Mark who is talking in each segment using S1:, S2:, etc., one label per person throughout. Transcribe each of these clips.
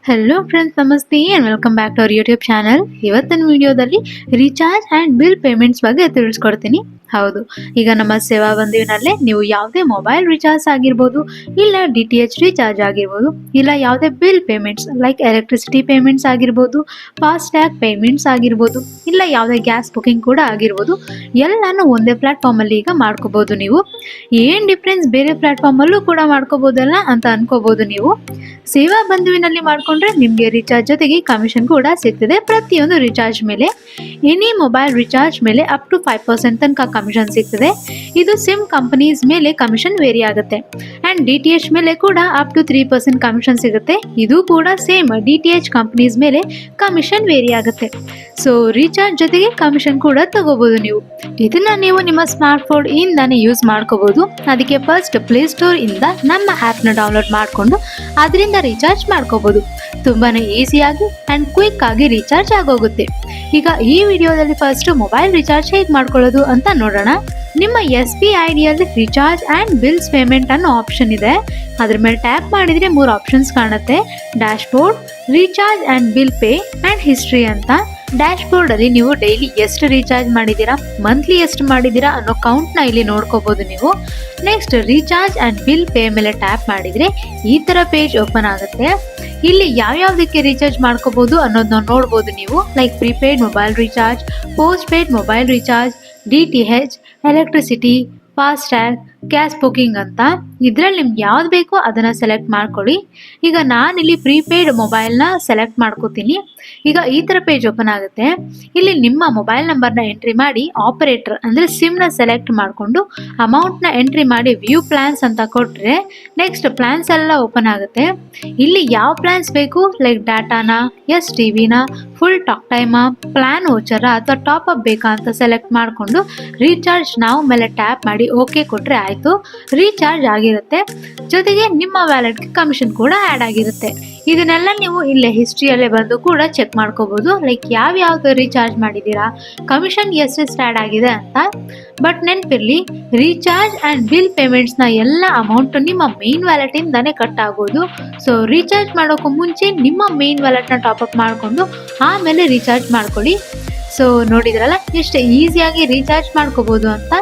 S1: Hello friends, ನಮಸ್ತೆ and welcome back to our YouTube channel. ಇವತ್ತಿನ ವಿಡಿಯೋದಲ್ಲಿ ರೀಚಾರ್ಜ್ ಆ್ಯಂಡ್ ಬಿಲ್ ಪೇಮೆಂಟ್ಸ್ ಬಗ್ಗೆ ತಿಳಿಸ್ಕೊಡ್ತೀನಿ. ಹೌದು, ಈಗ ನಮ್ಮ ಸೇವಾ ಬಂಧುವಿನಲ್ಲೇ ನೀವು ಯಾವುದೇ ಮೊಬೈಲ್ ರೀಚಾರ್ಜ್ ಆಗಿರ್ಬೋದು, ಇಲ್ಲ DTH ರೀಚಾರ್ಜ್ ಆಗಿರ್ಬೋದು, ಇಲ್ಲ ಯಾವುದೇ bill payments like electricity payments ಆಗಿರ್ಬೋದು, ಫಾಸ್ಟ್ಯಾಗ್ ಪೇಮೆಂಟ್ಸ್ ಆಗಿರ್ಬೋದು, ಇಲ್ಲ ಯಾವುದೇ ಗ್ಯಾಸ್ ಬುಕಿಂಗ್ ಕೂಡ ಆಗಿರ್ಬೋದು, ಎಲ್ಲನೂ ಒಂದೇ ಪ್ಲ್ಯಾಟ್ಫಾರ್ಮಲ್ಲಿ ಈಗ ಮಾಡ್ಕೋಬೋದು. ನೀವು ಏನು ಡಿಫ್ರೆನ್ಸ್ ಬೇರೆ ಪ್ಲ್ಯಾಟ್ಫಾರ್ಮಲ್ಲೂ ಕೂಡ ಮಾಡ್ಕೋಬೋದಲ್ಲ ಅಂತ ಅನ್ಕೋಬೋದು. ನೀವು ಸೇವಾ ಬಂಧುವಿನಲ್ಲಿ ಮಾಡಿಕೊಂಡ್ರೆ ನಿಮಗೆ ರೀಚಾರ್ಜ್ ಜೊತೆಗೆ ಕಮಿಷನ್ ಕೂಡ ಸಿಗ್ತದೆ. ಪ್ರತಿಯೊಂದು ರೀಚಾರ್ಜ್ ಮೇಲೆ, ಎನಿ ಮೊಬೈಲ್ ರೀಚಾರ್ಜ್ ಮೇಲೆ ಅಪ್ ಟು 5% ತನಕ ಕಮಿಷನ್ ಸಿಗ್ತದೆ. ಇದು ಸಿಮ್ ಕಂಪನೀಸ್ ಮೇಲೆ ಕಮಿಷನ್ ವೇರಿ ಆಗುತ್ತೆ. ಆ್ಯಂಡ್ DTH ಮೇಲೆ ಕೂಡ ಅಪ್ ಟು 3% ಕಮಿಷನ್ ಸಿಗುತ್ತೆ. ಇದು ಕೂಡ ಸೇಮ್ DTH ಕಂಪನೀಸ್ ಮೇಲೆ ಕಮಿಷನ್ ವೇರಿ ಆಗುತ್ತೆ. ಸೊ ರೀಚಾರ್ಜ್ ಜೊತೆಗೆ ಕಮಿಷನ್ ಕೂಡ ತಗೋಬೋದು. ನೀವು ಇದನ್ನ ನೀವು ನಿಮ್ಮ ಸ್ಮಾರ್ಟ್ ಫೋನ್ ಇಂದಾನೆ ಯೂಸ್ ಮಾಡ್ಕೋಬಹುದು. ಅದಕ್ಕೆ ಫಸ್ಟ್ ಪ್ಲೇಸ್ಟೋರ್ ಇಂದ ನಮ್ಮ ಆ್ಯಪ್ನ ಡೌನ್ಲೋಡ್ ಮಾಡಿಕೊಂಡು ಅದರಿಂದ ರೀಚಾರ್ಜ್ ಮಾಡ್ಕೋಬಹುದು. ತುಂಬಾನೇ ಈಸಿಯಾಗಿ ಆ್ಯಂಡ್ ಕ್ವಿಕ್ ಆಗಿ ರೀಚಾರ್ಜ್ ಆಗೋಗುತ್ತೆ. ಈಗ ಈ ವಿಡಿಯೋದಲ್ಲಿ ಫಸ್ಟ್ ಮೊಬೈಲ್ ರೀಚಾರ್ಜ್ ಹೇಗೆ ಮಾಡ್ಕೊಳ್ಳೋದು ಅಂತ ನೋಡೋಣ. ನಿಮ್ಮ SBIDಯಲ್ಲಿ ರೀಚಾರ್ಜ್ ಆ್ಯಂಡ್ ಬಿಲ್ಸ್ ಪೇಮೆಂಟ್ ಅನ್ನೋ ಆಪ್ಷನ್ ಇದೆ. ಅದ್ರ ಮೇಲೆ ಟ್ಯಾಪ್ ಮಾಡಿದರೆ 3 ಆಪ್ಷನ್ಸ್ ಕಾಣುತ್ತೆ: dashboard, recharge and bill pay and history ಅಂತ. ಡ್ಯಾಶ್ಬೋರ್ಡಲ್ಲಿ ನೀವು ಡೈಲಿ ಎಷ್ಟು ರೀಚಾರ್ಜ್ ಮಾಡಿದ್ದೀರಾ, ಮಂತ್ಲಿ ಎಷ್ಟು ಮಾಡಿದ್ದೀರಾ ಅನ್ನೋ ಕೌಂಟ್ನ ಇಲ್ಲಿ ನೋಡ್ಕೋಬೋದು ನೀವು. Next recharge and bill pay ಮೇಲೆ ಟ್ಯಾಪ್ ಮಾಡಿದರೆ ಈ ಥರ ಪೇಜ್ ಓಪನ್ ಆಗುತ್ತೆ. ಇಲ್ಲಿ ಯಾವ್ಯಾವುದಕ್ಕೆ ರೀಚಾರ್ಜ್ ಮಾಡ್ಕೋಬೋದು ಅನ್ನೋದನ್ನ ನೋಡ್ಬೋದು ನೀವು. Like prepaid mobile recharge, post paid mobile recharge, DTH, electricity, FASTag, gas booking ಅಂತ. ಇದರಲ್ಲಿ ನಿಮ್ಗೆ ಯಾವ್ದು ಬೇಕೋ ಅದನ್ನು ಸೆಲೆಕ್ಟ್ ಮಾಡ್ಕೊಳ್ಳಿ. ಈಗ ನಾನಿಲ್ಲಿ ಪ್ರೀಪೇಯ್ಡ್ ಮೊಬೈಲ್ನ ಸೆಲೆಕ್ಟ್ ಮಾಡ್ಕೋತೀನಿ. ಈಗ ಈ ಥರ ಪೇಜ್ ಓಪನ್ ಆಗುತ್ತೆ. ಇಲ್ಲಿ ನಿಮ್ಮ ಮೊಬೈಲ್ ನಂಬರ್ನ ಎಂಟ್ರಿ ಮಾಡಿ ಆಪರೇಟರ್ ಅಂದರೆ ಸಿಮ್ನ ಸೆಲೆಕ್ಟ್ ಮಾಡಿಕೊಂಡು ಅಮೌಂಟ್ನ ಎಂಟ್ರಿ ಮಾಡಿ ವ್ಯೂ ಪ್ಲ್ಯಾನ್ಸ್ ಅಂತ ಕೊಟ್ಟರೆ ನೆಕ್ಸ್ಟ್ ಪ್ಲ್ಯಾನ್ಸ್ ಎಲ್ಲ ಓಪನ್ ಆಗುತ್ತೆ. ಇಲ್ಲಿ ಯಾವ ಪ್ಲ್ಯಾನ್ಸ್ ಬೇಕು, ಲೈಕ್ ಡಾಟಾನ, STVನ, full talk time, plan voucher ಅಥವಾ ಟಾಪ್ ಅಪ್ ಬೇಕಾ ಅಂತ ಸೆಲೆಕ್ಟ್ ಮಾಡಿಕೊಂಡು ರೀಚಾರ್ಜ್ ನಾವು ಮೇಲೆ ಟ್ಯಾಪ್ ಮಾಡಿ ಓಕೆ ಕೊಟ್ಟರೆ ಆಯಿತು, ರೀಚಾರ್ಜ್ ಆಗಿರುತ್ತೆ. ಜೊತೆಗೆ ನಿಮ್ಮ ವ್ಯಾಲೆಟ್ಗೆ ಕಮಿಷನ್ ಕೂಡ ಆ್ಯಡ್ ಆಗಿರುತ್ತೆ. ಇದನ್ನೆಲ್ಲ ನೀವು ಇಲ್ಲೇ ಹಿಸ್ಟ್ರಿಯಲ್ಲೇ ಬಂದು ಕೂಡ ಚೆಕ್ ಮಾಡ್ಕೋಬೋದು. ಲೈಕ್ ಯಾವ್ಯಾವ್ದು ರೀಚಾರ್ಜ್ ಮಾಡಿದ್ದೀರಾ, ಕಮಿಷನ್ ಎಷ್ಟೆಷ್ಟು ಆ್ಯಡ್ ಆಗಿದೆ ಅಂತ. ಬಟ್ ನೆನಪಿರಲಿ, ರೀಚಾರ್ಜ್ ಆ್ಯಂಡ್ ಬಿಲ್ ಪೇಮೆಂಟ್ಸ್ನ ಎಲ್ಲ ಅಮೌಂಟು ನಿಮ್ಮ ಮೇನ್ ವ್ಯಾಲೆಟಿಂದಾನೇ ಕಟ್ ಆಗೋದು. ಸೊ ರೀಚಾರ್ಜ್ ಮಾಡೋಕ್ಕೂ ಮುಂಚೆ ನಿಮ್ಮ ಮೇನ್ ವ್ಯಾಲೆಟ್ನ ಟಾಪಪ್ ಮಾಡಿಕೊಂಡು ಆಮೇಲೆ ರೀಚಾರ್ಜ್ ಮಾಡ್ಕೊಳ್ಳಿ. ಸೊ ನೋಡಿದ್ರಲ್ಲ ಎಷ್ಟು ಈಸಿಯಾಗಿ ರೀಚಾರ್ಜ್ ಮಾಡ್ಕೋಬೋದು ಅಂತ.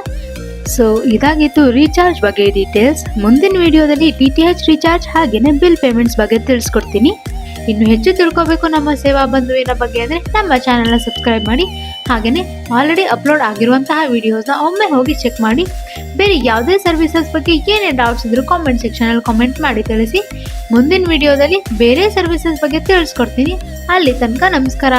S1: ಸೊ ಇದಾಗಿತ್ತು ರೀಚಾರ್ಜ್ ಬಗ್ಗೆ ಡೀಟೇಲ್ಸ್. ಮುಂದಿನ ವಿಡಿಯೋದಲ್ಲಿ DTH ರೀಚಾರ್ಜ್ ಹಾಗೆಯೇ ಬಿಲ್ ಪೇಮೆಂಟ್ಸ್ ಬಗ್ಗೆ ತಿಳಿಸ್ಕೊಡ್ತೀನಿ. ಇನ್ನು ಹೆಚ್ಚು ತಿಳ್ಕೋಬೇಕು ನಮ್ಮ ಸೇವಾ ಬಂಧುವಿನ ಬಗ್ಗೆ ಅಂದರೆ ನಮ್ಮ ಚಾನಲ್ನ ಸಬ್ಸ್ಕ್ರೈಬ್ ಮಾಡಿ. ಹಾಗೆಯೇ ಆಲ್ರೆಡಿ ಅಪ್ಲೋಡ್ ಆಗಿರುವಂತಹ ವಿಡಿಯೋಸ್ನ ಒಮ್ಮೆ ಹೋಗಿ ಚೆಕ್ ಮಾಡಿ. ಬೇರೆ ಯಾವುದೇ ಸರ್ವಿಸಸ್ ಬಗ್ಗೆ ಏನೇ ಡೌಟ್ಸ್ ಇದ್ರೂ ಕಾಮೆಂಟ್ ಸೆಕ್ಷನಲ್ಲಿ ಕಾಮೆಂಟ್ ಮಾಡಿ ತಿಳಿಸಿ. ಮುಂದಿನ ವಿಡಿಯೋದಲ್ಲಿ ಬೇರೆ ಸರ್ವಿಸಸ್ ಬಗ್ಗೆ ತಿಳಿಸ್ಕೊಡ್ತೀನಿ. ಅಲ್ಲಿ ತನಕ ನಮಸ್ಕಾರ.